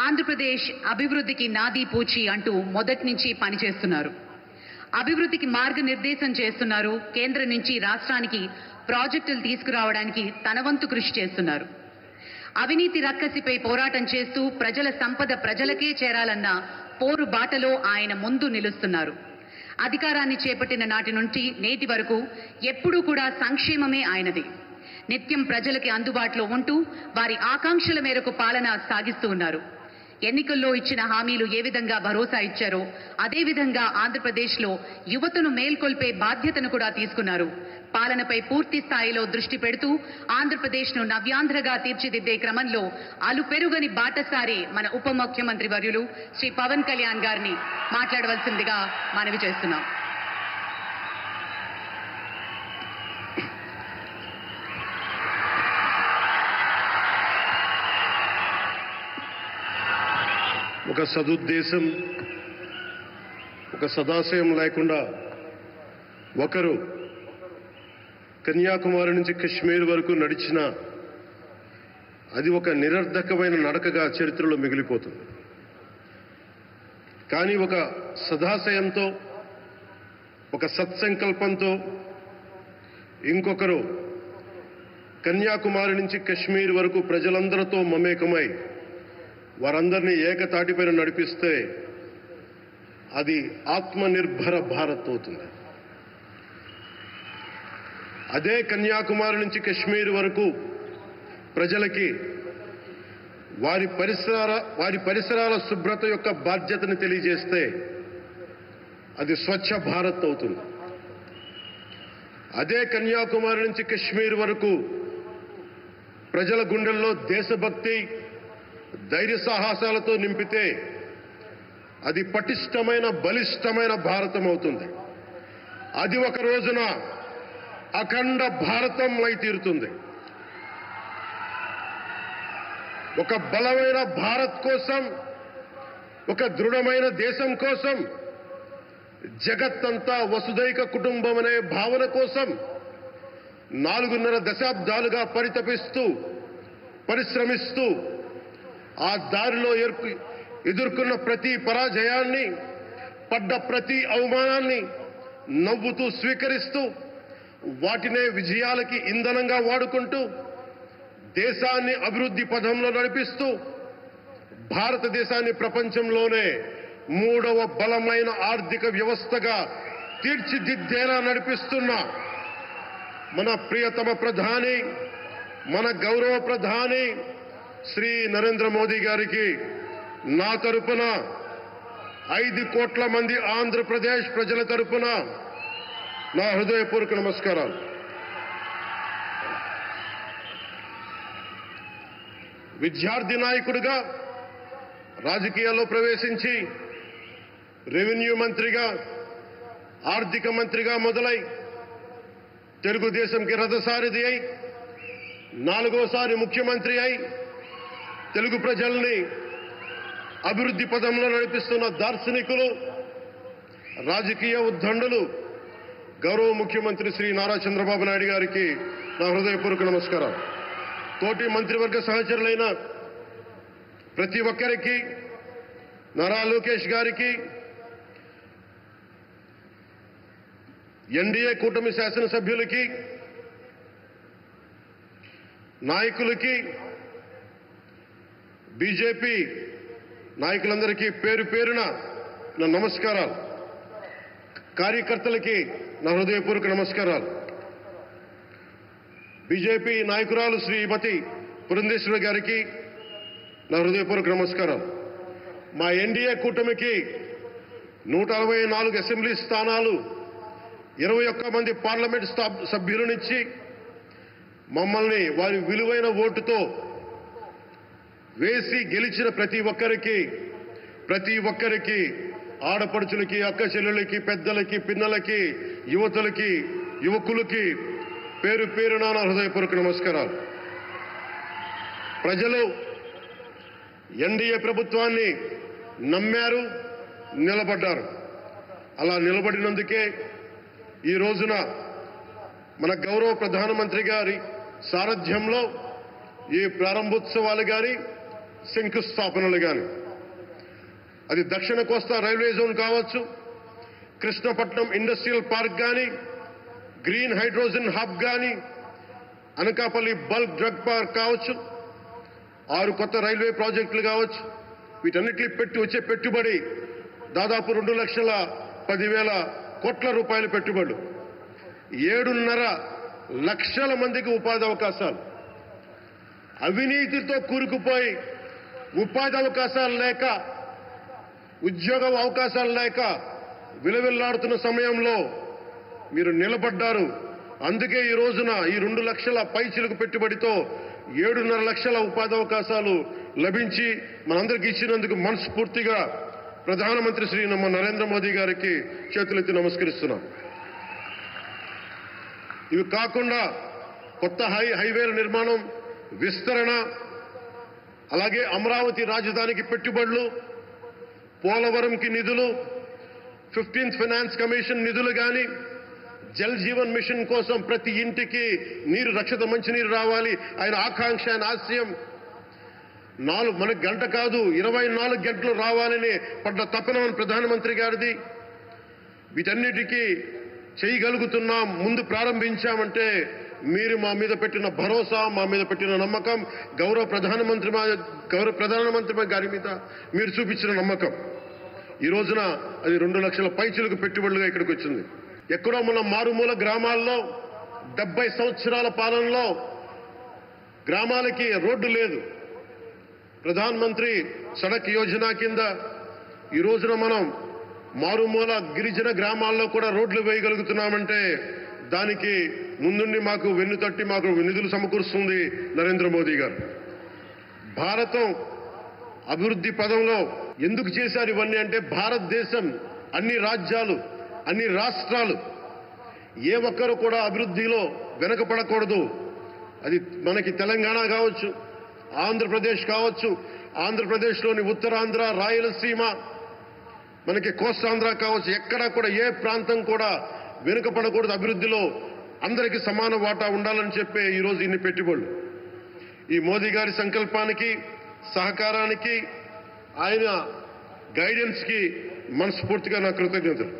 ఆంధ్రప్రదేశ్ అభివృద్ధికి నాదీ పూచి అంటూ మొదటి నుంచి పనిచేస్తున్నారు. అభివృద్ధికి మార్గనిర్దేశం చేస్తున్నారు. కేంద్రం నుంచి రాష్ట్రానికి ప్రాజెక్టులు తీసుకురావడానికి తన వంతు కృషి చేస్తున్నారు. అవినీతి రక్కసిపై పోరాటం చేస్తూ ప్రజల సంపద ప్రజలకే చేరాలన్న పోరు బాటలో ఆయన ముందు నిలుస్తున్నారు. అధికారాన్ని చేపట్టిన నాటి నుంచి నేటి వరకు ఎప్పుడూ కూడా సంక్షేమమే ఆయనది. నిత్యం ప్రజలకి అందుబాటులో ఉంటూ వారి ఆకాంక్షల మేరకు పాలన సాగిస్తూ ఉన్నారు. ఎన్నికల్లో ఇచ్చిన హామీలు ఏ విధంగా భరోసా ఇచ్చారో అదే విధంగా ఆంధ్రప్రదేశ్లో యువతను మేల్కొల్పే బాధ్యతను కూడా తీసుకున్నారు. పాలనపై పూర్తి స్థాయిలో దృష్టి పెడుతూ ఆంధ్రప్రదేశ్ను నవ్యాంధ్రగా తీర్చిదిద్దే క్రమంలో అలుపెరుగని బాటసారి మన ఉప ముఖ్యమంత్రి వర్యులు శ్రీ పవన్ కళ్యాణ్ గారిని మాట్లాడవలసిందిగా మనవి చేస్తున్నాం. ఒక సదుద్దేశం, ఒక సదాశయం లేకుండా ఒకరు కన్యాకుమారి నుంచి కశ్మీర్ వరకు నడిచిన అది ఒక నిరర్ధకమైన నడకగా చరిత్రలో మిగిలిపోతుంది. కానీ ఒక సదాశయంతో, ఒక సత్సంకల్పంతో ఇంకొకరు కన్యాకుమారి నుంచి కశ్మీర్ వరకు ప్రజలందరితో మమేకమై వారందరినీ ఏకతాటిపైన నడిపిస్తే అది ఆత్మనిర్భర భారత్ అవుతుంది. అదే కన్యాకుమారి నుంచి కశ్మీర్ వరకు ప్రజలకి వారి పరిసరాల శుభ్రత యొక్క బాధ్యతను తెలియజేస్తే అది స్వచ్ఛ భారత్ అవుతుంది. అదే కన్యాకుమారి నుంచి కశ్మీర్ వరకు ప్రజల గుండెల్లో దేశభక్తి, ధైర్య సాహసాలతో నింపితే అది పటిష్టమైన, బలిష్టమైన భారతం అవుతుంది. అది ఒక రోజున అఖండ భారతం అయి తీరుతుంది. ఒక బలమైన భారత్ కోసం, ఒక దృఢమైన దేశం కోసం, జగత్తంతా వసుదైక కుటుంబం అనే భావన కోసం 4.5 దశాబ్దాలుగా పరితపిస్తూ, పరిశ్రమిస్తూ ఆ దారిలో ఎదుర్కొన్న ప్రతి పరాజయాన్ని, పడ్డ ప్రతి అవమానాన్ని నవ్వుతూ స్వీకరిస్తూ వాటినే విజయాలకి ఇంధనంగా వాడుకుంటూ దేశాన్ని అభివృద్ధి పథంలో నడిపిస్తూ భారతదేశాన్ని ప్రపంచంలోనే 3వ బలమైన ఆర్థిక వ్యవస్థగా తీర్చిదిద్దేలా నడిపిస్తున్న మన ప్రియతమ ప్రధాని, మన గౌరవ ప్రధాని శ్రీ నరేంద్ర మోదీ గారికి నా తరపున 5 కోట్ల మంది ఆంధ్రప్రదేశ్ ప్రజల తరపున నా హృదయపూర్వక నమస్కారాలు. విద్యార్థి నాయకుడిగా రాజకీయాల్లో ప్రవేశించి రెవెన్యూ మంత్రిగా, ఆర్థిక మంత్రిగా మొదలై తెలుగుదేశంకి రథసారథి అయి 4వసారి ముఖ్యమంత్రి అయి తెలుగు ప్రజల్ని అభివృద్ధి పదంలో నడిపిస్తున్న దార్శనికులు, రాజకీయ ఉద్దండులు గౌరవ ముఖ్యమంత్రి శ్రీ నారా చంద్రబాబు నాయుడు గారికి నా హృదయపూర్వక నమస్కారం. తోటి మంత్రివర్గ సహచరులైన ప్రతి ఒక్కరికి, నారా లోకేష్ గారికి, ఎన్డీఏ కూటమి శాసనసభ్యులకి, నాయకులకి, బీజేపీ నాయకులందరికీ పేరు పేరున నా నమస్కారాలు. కార్యకర్తలకి నా హృదయపూర్వక నమస్కారాలు. బీజేపీ నాయకురాలు శ్రీమతి పురంధేశ్వరి గారికి నా హృదయపూర్వక నమస్కారాలు. మా ఎన్డీఏ కూటమికి 164 అసెంబ్లీ స్థానాలు, 21 మంది పార్లమెంట్ సభ్యులనిచ్చి మమ్మల్ని వారి విలువైన ఓటుతో వేసి గెలిచిన ప్రతి ఒక్కరికి ఆడపడుచులకి, అక్క చెల్లెలకి, పెద్దలకి, పిన్నలకి, యువతులకి, యువకులకి పేరు పేరున నా హృదయపూర్వక నమస్కారాలు. ప్రజలు ఎన్డీఏ ప్రభుత్వాన్ని నమ్మారు, నిలబడ్డారు. అలా నిలబడినందుకే ఈ రోజున మన గౌరవ ప్రధానమంత్రి గారి సారథ్యంలో ఈ ప్రారంభోత్సవాలు కానీ, శంకుస్థాపనలు కానీ, అది దక్షిణ కోస్తా రైల్వే జోన్ కావచ్చు, కృష్ణపట్నం ఇండస్ట్రియల్ పార్క్ కానీ, గ్రీన్ హైడ్రోజన్ హబ్ కానీ, అనకాపల్లి బల్క్ డ్రగ్ పార్క్ కావచ్చు, 6 కొత్త రైల్వే ప్రాజెక్టులు కావచ్చు, వీటన్నిటిని వచ్చే పెట్టుబడి దాదాపు 2,10,000 కోట్ల రూపాయల పెట్టుబడులు, 7.5 లక్షల మందికి ఉపాధి అవకాశాలు. అవినీతితో కూరుకుపోయి ఉపాధి అవకాశాలు లేక, ఉద్యోగ అవకాశాలు లేక విలవిల్లాడుతున్న సమయంలో మీరు నిలబడ్డారు. అందుకే ఈ రోజున ఈ 2 లక్షల పైచిలకు పెట్టుబడితో 7.5 లక్షల ఉపాధి అవకాశాలు లభించి మనందరికీ ఇచ్చినందుకు మనస్ఫూర్తిగా ప్రధానమంత్రి శ్రీ నరేంద్ర మోదీ గారికి చేతులెత్తి నమస్కరిస్తున్నాం. ఇవి కాకుండా కొత్త హైవేల నిర్మాణం, విస్తరణ, అలాగే అమరావతి రాజధానికి పెట్టుబడులు, పోలవరంకి నిధులు, 15th ఫైనాన్స్ కమిషన్ నిధులు కానీ, జల్ జీవన్ మిషన్ కోసం ప్రతి ఇంటికి నీరు, రక్షిత మంచినీరు రావాలి ఆయన ఆకాంక్ష, ఆయన ఆశయం. మనకు గంట కాదు 24 గంటలు రావాలని పడ్డ తపన ప్రధానమంత్రి గారిది. వీటన్నిటికీ చేయగలుగుతున్నాం, ముందు ప్రారంభించామంటే మీరు మా మీద పెట్టిన భరోసా, మా మీద పెట్టిన నమ్మకం, గౌరవ ప్రధానమంత్రి గారి మీద మీరు చూపించిన నమ్మకం. ఈ రోజున అది 2 లక్షల పైచిలకు పెట్టుబడులుగా ఇక్కడికి వచ్చింది. ఎక్కడో మన మారుమూల గ్రామాల్లో 70 సంవత్సరాల పాలనలో గ్రామాలకి రోడ్డు లేదు. ప్రధానమంత్రి సడక్ యోజన కింద ఈ రోజున మనం మారుమూల గిరిజన గ్రామాల్లో కూడా రోడ్లు వేయగలుగుతున్నామంటే దానికి ముందుండి మాకు వెన్నుతట్టి మాకు నిధులు సమకూరుస్తుంది నరేంద్ర మోదీ గారు. భారతం అభివృద్ధి పదంలో ఎందుకు చేశారు ఇవన్నీ అంటే, భారతదేశం అన్ని రాజ్యాలు, అన్ని రాష్ట్రాలు ఏ ఒక్కరు కూడా అభివృద్ధిలో వెనకపడకూడదు. అది మనకి తెలంగాణ కావచ్చు, ఆంధ్రప్రదేశ్ కావచ్చు, ఆంధ్రప్రదేశ్లోని ఉత్తరాంధ్ర, రాయలసీమ, మనకి కోస్తాంధ్ర కావచ్చు, ఎక్కడా కూడా ఏ ప్రాంతం కూడా వెనుకపడకూడదు. అభివృద్ధిలో అందరికీ సమాన వాటా ఉండాలని చెప్పే ఈరోజు ఇన్ని పెట్టుబడులు. ఈ మోదీ గారి సంకల్పానికి, సహకారానికి, ఆయన గైడెన్స్ కి మనస్ఫూర్తిగా నా కృతజ్ఞతలు.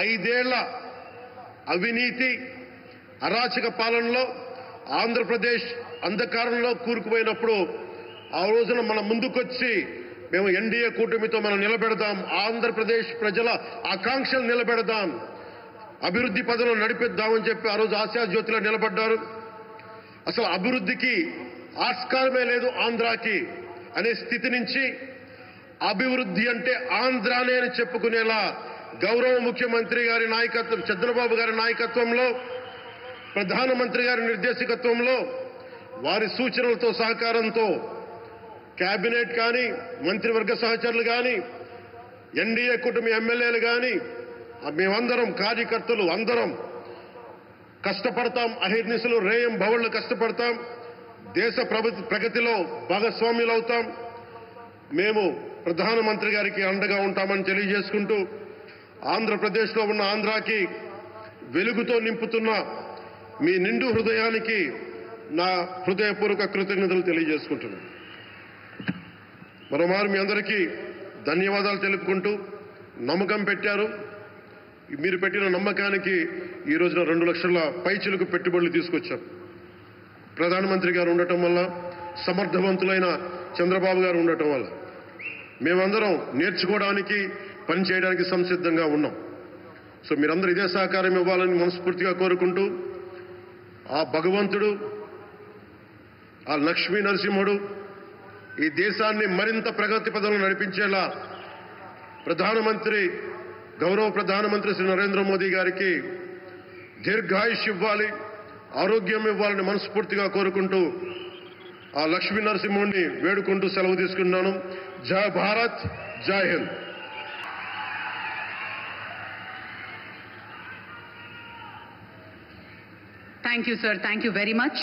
5 ఏళ్ల అవినీతి అరాచక పాలనలో ఆంధ్రప్రదేశ్ అంధకారంలో కూరుకుపోయినప్పుడు ఆ రోజున మన ముందుకొచ్చి మేము ఎన్డీఏ కూటమితో మనం నిలబెడదాం, ఆంధ్రప్రదేశ్ ప్రజల ఆకాంక్షలు నిలబెడదాం, అభివృద్ధి పదంలో నడిపిద్దామని చెప్పి ఆ రోజు ఆశాజ్యోతిలో నిలబడ్డారు. అసలు అభివృద్ధికి ఆస్కారమే లేదు ఆంధ్రాకి అనే స్థితి నుంచి అభివృద్ధి అంటే ఆంధ్రానే అని చెప్పుకునేలా గౌరవ ముఖ్యమంత్రి గారి నాయకత్వం, చంద్రబాబు గారి నాయకత్వంలో, ప్రధానమంత్రి గారి నిర్దేశకత్వంలో, వారి సూచనలతో సహకారంతో కేబినెట్ కానీ, మంత్రివర్గ సహచరులు కానీ, ఎన్డీఏ కూటమి ఎమ్మెల్యేలు కానీ, మేమందరం కార్యకర్తలు అందరం కష్టపడతాం. అహిర్నిశలు రేయం భవళ్లు కష్టపడతాం. దేశ ప్రగతిలో భాగస్వామ్యులు అవుతాం. మేము ప్రధానమంత్రి గారికి అండగా ఉంటామని తెలియజేసుకుంటూ, ఆంధ్రప్రదేశ్లో ఉన్న ఆంధ్రాకి వెలుగుతో నింపుతున్న మీ నిండు హృదయానికి నా హృదయపూర్వక కృతజ్ఞతలు తెలియజేసుకుంటున్నాను. మరోమారు మీ అందరికీ ధన్యవాదాలు తెలుపుకుంటూ, నమ్మకం పెట్టారు. మీరు పెట్టిన నమ్మకానికి ఈ రోజున 2 లక్షల పైచిలకు పెట్టుబడులు తీసుకొచ్చాం. ప్రధానమంత్రి గారు ఉండటం వల్ల, సమర్థవంతులైన చంద్రబాబు గారు ఉండటం వల్ల మేమందరం నేర్చుకోవడానికి, పనిచేయడానికి సంసిద్ధంగా ఉన్నాం. సో మీరందరూ ఇదే సహకారం ఇవ్వాలని మనస్ఫూర్తిగా కోరుకుంటూ, ఆ భగవంతుడు, ఆ లక్ష్మీ నరసింహుడు ఈ దేశాన్ని మరింత ప్రగతి పదంలో నడిపించేలా గౌరవ ప్రధానమంత్రి శ్రీ నరేంద్ర మోదీ గారికి దీర్ఘాయుష్ ఇవ్వాలి, ఆరోగ్యం ఇవ్వాలని మనస్ఫూర్తిగా కోరుకుంటూ, ఆ లక్ష్మీ నరసింహుడిని వేడుకుంటూ సెలవు తీసుకున్నాను. జై భారత్, జై Hind. Thank you, sir. Thank you very much.